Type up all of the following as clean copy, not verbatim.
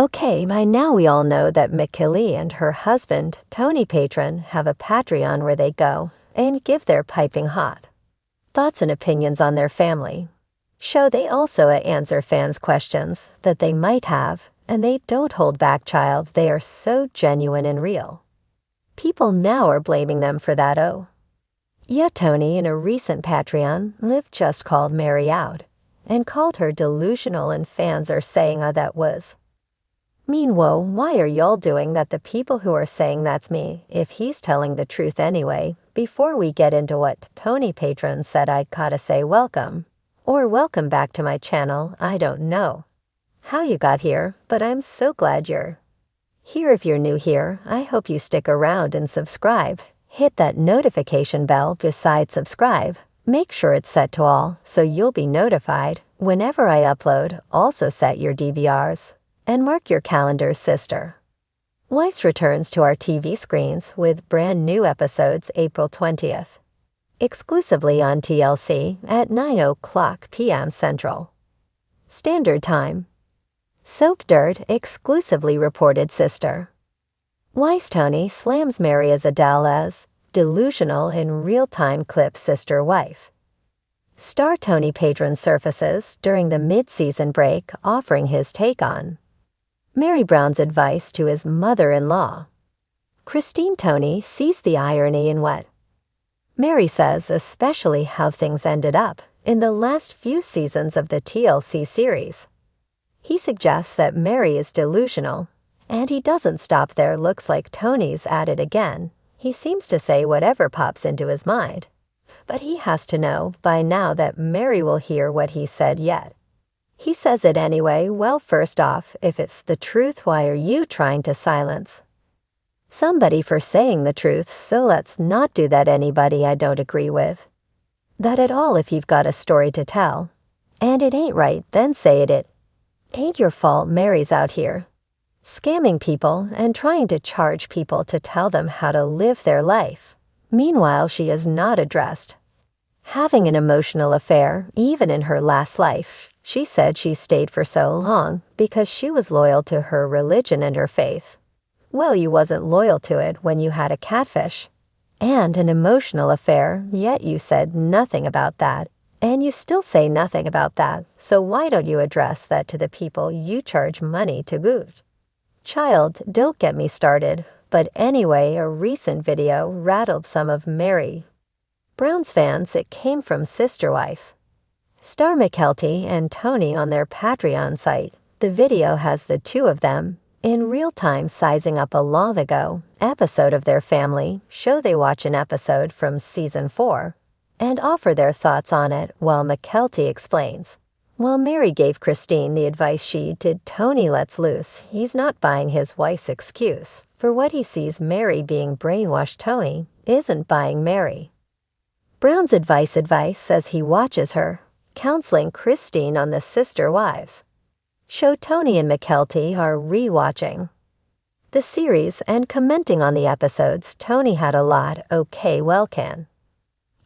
Okay, by now we all know that McKillie and her husband, Tony Patron, have a Patreon where they go and give their piping hot thoughts and opinions on their family. Show they also answer fans' questions that they might have, and they don't hold back, child. They are so genuine and real. People now are blaming them for that. Yeah, Tony, in a recent Patreon, Liv just called Meri out and called her delusional, and fans are saying that was mean. Whoa, why are y'all doing that? The people who are saying that's me, if he's telling the truth anyway. Before we get into what Tony Patron said, I gotta say welcome, or welcome back to my channel. I don't know how you got here, but I'm so glad you're here. If you're new here, I hope you stick around and subscribe. Hit that notification bell beside subscribe. Make sure it's set to all so you'll be notified whenever I upload. Also set your DVRs and mark your calendars, sister. Wives returns to our TV screens with brand new episodes April 20th. Exclusively on TLC at 9:00 p.m. Central Standard Time. Soap Dirt exclusively reported, sister. Wives Tony slams Meri as Adele as delusional in real-time clip. Sister wife star Tony Patron surfaces during the mid-season break, offering his take on Meri Brown's advice to his mother-in-law. Christine Tony sees the irony in what Meri says, especially how things ended up in the last few seasons of the TLC series. He suggests that Meri is delusional, and he doesn't stop there. Looks like Tony's at it again. He seems to say whatever pops into his mind, but he has to know by now that Meri will hear what he said yet. He says it anyway. Well, first off, if it's the truth, why are you trying to silence somebody for saying the truth? So let's not do that. Anybody I don't agree with that at all. If you've got a story to tell and it ain't right, then say it. It ain't your fault. Meri's out here scamming people and trying to charge people to tell them how to live their life. Meanwhile, she is not addressed having an emotional affair. Even in her last life, she said she stayed for so long because she was loyal to her religion and her faith. Well, you wasn't loyal to it when you had a catfish and an emotional affair, yet you said nothing about that, and you still say nothing about that. So why don't you address that to the people you charge money to good? Child, don't get me started. But anyway, a recent video rattled some of Meri Brown's fans. It came from sister wife star McKelty and Tony on their Patreon site. The video has the two of them in real time sizing up a long ago episode of their family show. They watch an episode from season 4 and offer their thoughts on it, while McKelty explains, while Meri gave Christine the advice she did, Tony lets loose. He's not buying his wife's excuse for what he sees Meri being brainwashed. Tony isn't buying Meri Brown's advice as he watches her counseling Christine on the sister wives show. Tony and McKelty are re-watching the series and commenting on the episodes. Tony had a lot. Okay, well, can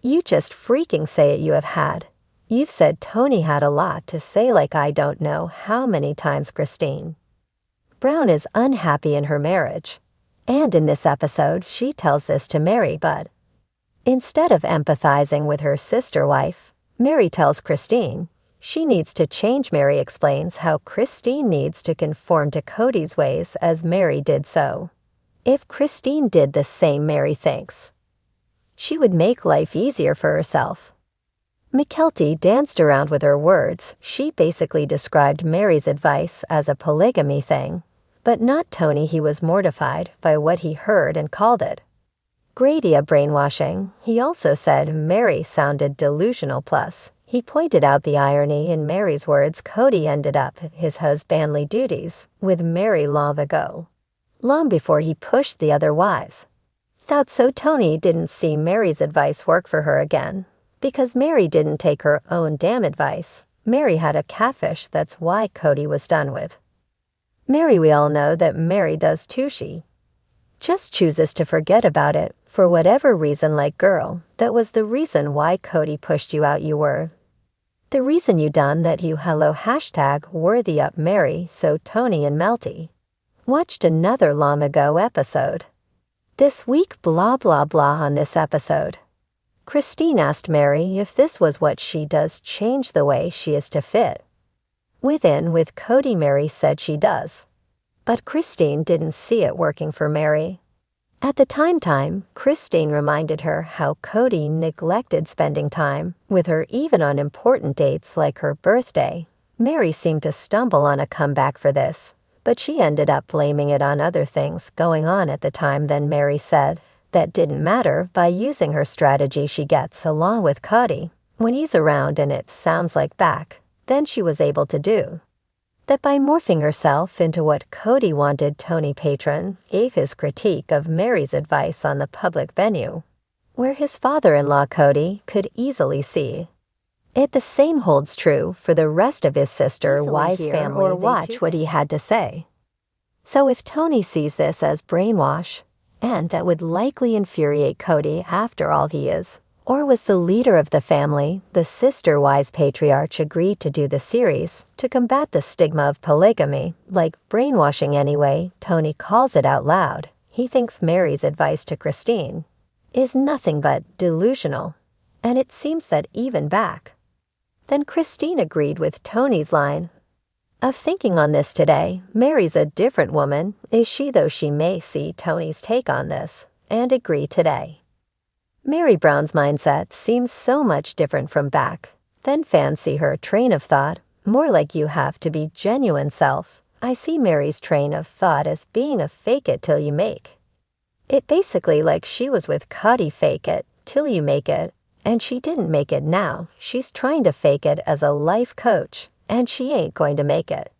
you just freaking say it? You've said Tony had a lot to say, like I don't know how many times. Christine Brown is unhappy in her marriage, and in this episode she tells this to Meri, but instead of empathizing with her sister wife, Meri tells Christine she needs to change. Meri explains how Christine needs to conform to Kody's ways as Meri did so. If Christine did the same, Meri thinks she would make life easier for herself. McKelty danced around with her words. She basically described Meri's advice as a polygamy thing, but not Tony. He was mortified by what he heard and called it Gradia brainwashing. He also said Meri sounded delusional. Plus, he pointed out the irony in Meri's words. Kody ended up his husbandly duties with Meri long ago, long before he pushed the other wives. Thought so. Tony didn't see Meri's advice work for her again because Meri didn't take her own damn advice. Meri had a catfish. That's why Kody was done with Meri. We all know that Meri does too. She just chooses to forget about it for whatever reason. Like, girl, that was the reason why Kody pushed you out. You were The reason you done that you hello hashtag worthy up Meri so Tony and Melty. Watched another long ago episode. This week blah blah blah on this episode. Christine asked Meri if this was what she does change the way she is to fit. With Kody, Meri said she does. But Christine didn't see it working for Meri. At the time, Christine reminded her how Kody neglected spending time with her even on important dates like her birthday. Meri seemed to stumble on a comeback for this, but she ended up blaming it on other things going on at the time than Meri said that didn't matter by using her strategy she gets along with Kody. When he's around and it sounds like back, then she was able to do that by morphing herself into what Kody wanted. Tony Patron gave his critique of Meri's advice on the public venue, where his father-in-law Kody could easily see it. The same holds true for the rest of his sister Wise family or watch what he had to say. So if Tony sees this as brainwash, and that would likely infuriate Kody after all he is, or was the leader of the family, the sister-wise patriarch agreed to do the series to combat the stigma of polygamy, like brainwashing anyway. Tony calls it out loud. He thinks Meri's advice to Christine is nothing but delusional, and it seems that even back then Christine agreed with Tony's line of thinking on this today. Meri's a different woman, is she, though she may see Tony's take on this and agree today. Meri Brown's mindset seems so much different from back then. Fans see her train of thought more like you have to be genuine self. I see Meri's train of thought as being a fake it till you make it, basically like she was with Kody, fake it till you make it, and she didn't make it. Now she's trying to fake it as a life coach, and she ain't going to make it.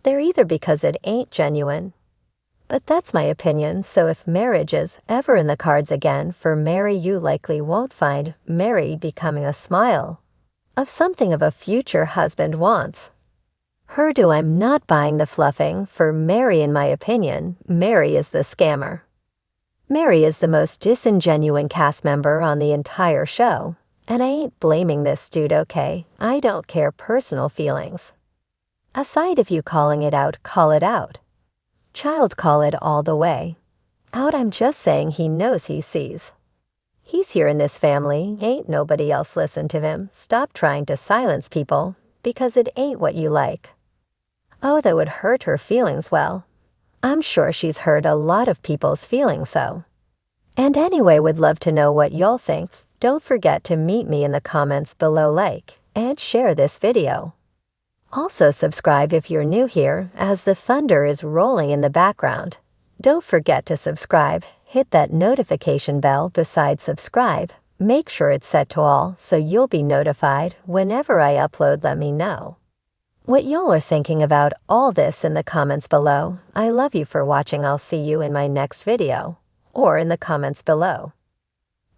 They're either because it ain't genuine. But that's my opinion, so if marriage is ever in the cards again for Meri, you likely won't find Meri becoming a smile of something of a future husband wants her to. I'm not buying the fluffing for Meri. In my opinion, Meri is the scammer. Meri is the most disingenuous cast member on the entire show, and I ain't blaming this dude, okay? I don't care personal feelings aside. If you calling it out, call it out. Child, call it all the way out. I'm just saying he knows he sees he's here in this family. Ain't nobody else listen to him. Stop trying to silence people because it ain't what you like. Oh, that would hurt her feelings. Well, I'm sure she's hurt a lot of people's feelings, so. And anyway, would love to know what y'all think. Don't forget to meet me in the comments below, like and share this video. Also subscribe if you're new here, as the thunder is rolling in the background. Don't forget to subscribe. Hit that notification bell beside subscribe. Make sure it's set to all so you'll be notified whenever I upload. Let me know what y'all are thinking about all this in the comments below. I love you for watching. I'll see you in my next video or in the comments below.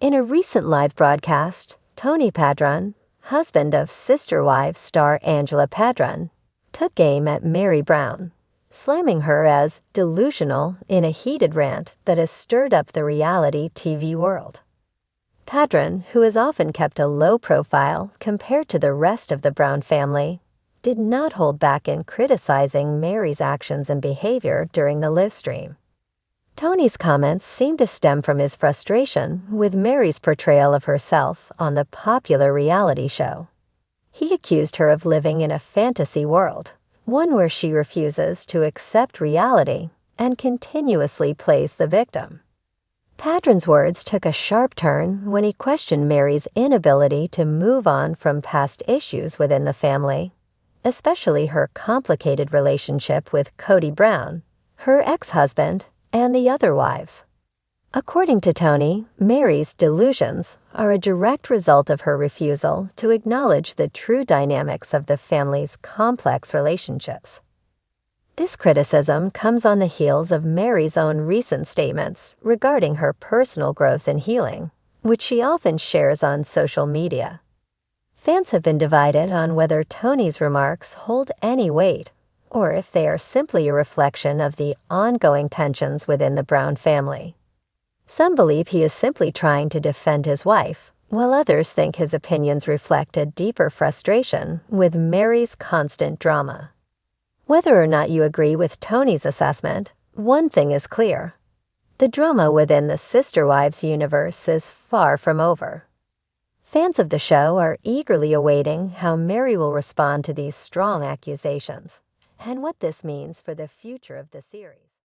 In a recent live broadcast, Tony Padron, husband of Sister Wives star Angela Padron, took aim at Meri Brown, slamming her as delusional in a heated rant that has stirred up the reality TV world. Padron, who has often kept a low profile compared to the rest of the Brown family, did not hold back in criticizing Meri's actions and behavior during the live stream. Tony's comments seemed to stem from his frustration with Meri's portrayal of herself on the popular reality show. He accused her of living in a fantasy world, one where she refuses to accept reality and continuously plays the victim. Padron's words took a sharp turn when he questioned Meri's inability to move on from past issues within the family, especially her complicated relationship with Kody Brown, her ex-husband, and the other wives. According to Tony, Meri's delusions are a direct result of her refusal to acknowledge the true dynamics of the family's complex relationships. This criticism comes on the heels of Meri's own recent statements regarding her personal growth and healing, which she often shares on social media. Fans have been divided on whether Tony's remarks hold any weight, or if they are simply a reflection of the ongoing tensions within the Brown family. Some believe he is simply trying to defend his wife, while others think his opinions reflect a deeper frustration with Meri's constant drama. Whether or not you agree with Tony's assessment, one thing is clear. The drama within the Sister Wives universe is far from over. Fans of the show are eagerly awaiting how Meri will respond to these strong accusations and what this means for the future of the series.